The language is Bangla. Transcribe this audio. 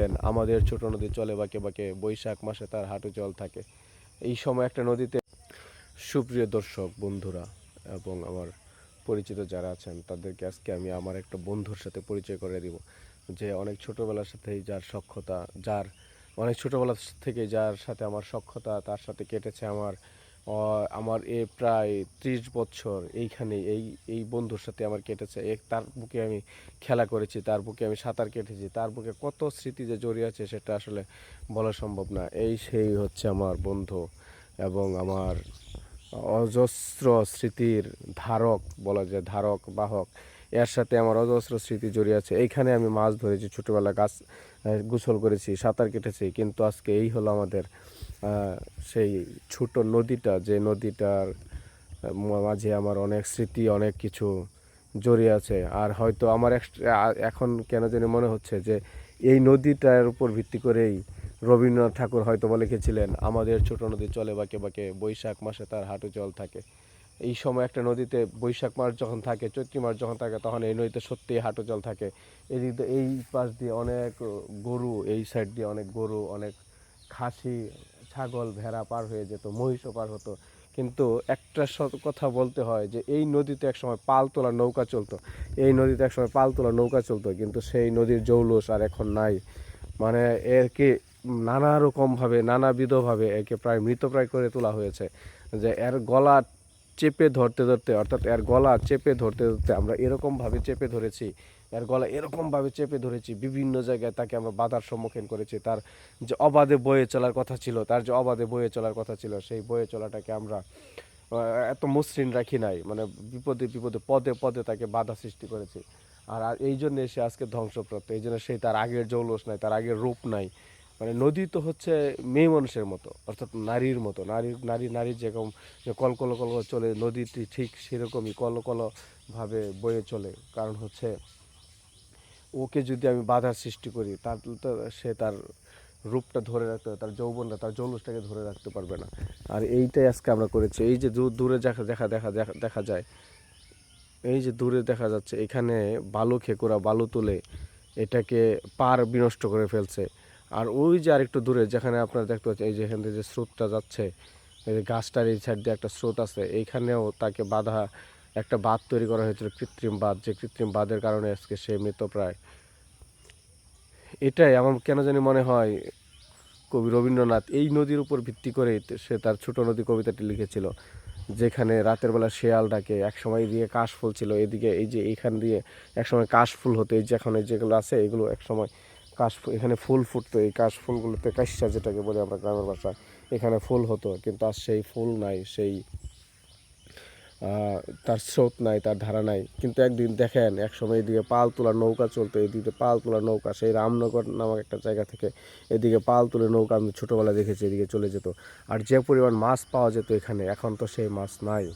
লিখেছিলেন, আমাদের ছোট নদী চলে বাঁকে বাঁকে, বৈশাখ মাসে তার হাঁটু জল থাকে। এই সময় একটা নদীতে, সুপ্রিয় দর্শক বন্ধুরা এবং আমার পরিচিত যারা আছেন তাদেরকে আজকে আমি আমার একটা বন্ধুর সাথে পরিচয় করে দিব, যে অনেক ছোটোবেলার সাথেই যার সখ্যতা, যার অনেক ছোটোবেলা থেকে যার সাথে আমার সখ্যতা, তার সাথে কেটেছে আমার প্রায় 30 বছর এইখানে এই বন্ধুর সাথে আমার কেটেছে। তার বুকে আমি খেলা করেছি, তার বুকে আমি সাঁতার কেটেছি, তার বুকে কত স্মৃতি যে জড়িয়ে আছে সেটা আসলে বলা সম্ভব না। সেই হচ্ছে আমার বন্ধু এবং আমার অজস্র স্মৃতির ধারক, বলা যায় ধারক বাহক। এর সাথে আমার অজস্র স্মৃতি জড়িয়ে আছে। এইখানে আমি মাছ ধরেছি, ছোটোবেলা গাছ গোসল করেছি, সাঁতার কেটেছি, কিন্তু আজকে এই হলো আমাদের সেই ছোট নদীটা, যে নদীটার মাঝে আমার অনেক স্মৃতি, অনেক কিছু জড়িয়ে আছে। আর হয়তো আমার এখন কেন জানি মনে হচ্ছে যে এই নদীটার উপর ভিত্তি করেই রবীন্দ্রনাথ ঠাকুর হয়তো লিখেছিলেন, আমাদের ছোট নদী চলে বাঁকে বাঁকে, বৈশাখ মাসে তার হাঁটু জল থাকে। এই সময় একটা নদীতে বৈশাখ মাস যখন থাকে, চৈত্র মাস যখন থাকে, তখন এই নদীতে সত্যিই হাঁটু জল থাকে। এদিকে এই পাশ দিয়ে অনেক গরু, এই সাইড দিয়ে অনেক গরু, অনেক খাসি, ছাগল, ভেড়া পার হয়ে যেত, মহিষও পার হতো। কিন্তু একটা কথা বলতে হয় যে এই নদীতে একসময় পাল তোলা নৌকা চলতো, এই নদীতে একসময় পাল তোলা নৌকা চলতো, কিন্তু সেই নদীর জৌলুস আর এখন নাই। মানে এরকে নানা রকমভাবে, নানাবিধভাবে একে প্রায় মৃতপ্রায় করে তোলা হয়েছে। যে এর গলা চেপে ধরতে ধরতে, অর্থাৎ এর গলা চেপে ধরতে ধরতে আমরা এরকমভাবে চেপে ধরেছি, এর গলা এরকমভাবে চেপে ধরেছি, বিভিন্ন জায়গায় তাকে আমরা বাধার সম্মুখীন করেছি। তার যে অবাধে বয়ে চলার কথা ছিল, সেই বয়ে চলাটাকে আমরা এত মসৃণ রাখি নাই, মানে বিপদে বিপদে পদে পদে তাকে বাধা সৃষ্টি করেছি। আর এই জন্যে সে আজকে ধ্বংসপ্রাপ্ত। এই জন্য সেই তার আগের জৌলুস নাই, তার আগের রূপ নাই। মানে নদী তো হচ্ছে মেয়ে মানুষের মতো, অর্থাৎ নারীর মতো। নারী যেরকম যে কলকল কল চলে, নদীটি ঠিক সেরকমই কলকলভাবে বয়ে চলে। কারণ হচ্ছে ওকে যদি আমি বাধার সৃষ্টি করি, তার তো সে তার রূপটা ধরে রাখতে, তার যৌবনটা, তার জৌলুসটাকে ধরে রাখতে পারবে না। আর এইটাই আজকে আমরা করেছি। এই যে দূরে দেখা যায়, এই যে দূরে দেখা যাচ্ছে, এখানে বালু খেকুরা বালু তুলে এটাকে পার বিনষ্ট করে ফেলছে। আর ওই যে আরেকটু দূরে যেখানে আপনারা দেখতে পাচ্ছেন, এই যে এখান থেকে যে স্রোতটা যাচ্ছে, এই যে গাছটার এই সাইড দিয়ে একটা স্রোত আছে, এইখানেও তাকে একটা বাঁধ তৈরি করা হয়েছিল, কৃত্রিম বাঁধ, যে কৃত্রিম বাঁধের কারণে আজকে সে মৃতপ্রায়। এটাই আমার কেন জানি মনে হয় কবি রবীন্দ্রনাথ এই নদীর উপর ভিত্তি করে সে তার ছোট নদী কবিতাটি লিখেছিল, যেখানে রাতের বেলা শেয়াল ডাকে, একসময় এদিকে কাশফুল ছিল, এদিকে এই যে এইখান দিয়ে একসময় কাশফুল হতো, এই যে এখন এই যেগুলো আছে এগুলো একসময় কাশফুল, এখানে ফুল ফুটতো, এই কাশফুলগুলোতে কাশ্যা যেটাকে বলি আমরা গ্রামের ভাষায়, এখানে ফুল হতো, কিন্তু আজ সেই ফুল নাই, সেই তার স্রোত নাই, তার ধারা নাই। কিন্তু একদিন দেখেন, একসময় এদিকে পাল তোলার নৌকা চলতো, এদিকে পাল তোলার নৌকা সেই রামনগর নামক একটা জায়গা থেকে এদিকে পাল তুলে নৌকা আমি ছোটোবেলায় দেখেছি, এদিকে চলে যেত। আর যে পরিমাণ মাছ পাওয়া যেত এখানে, এখন তো সেই মাছ নাই।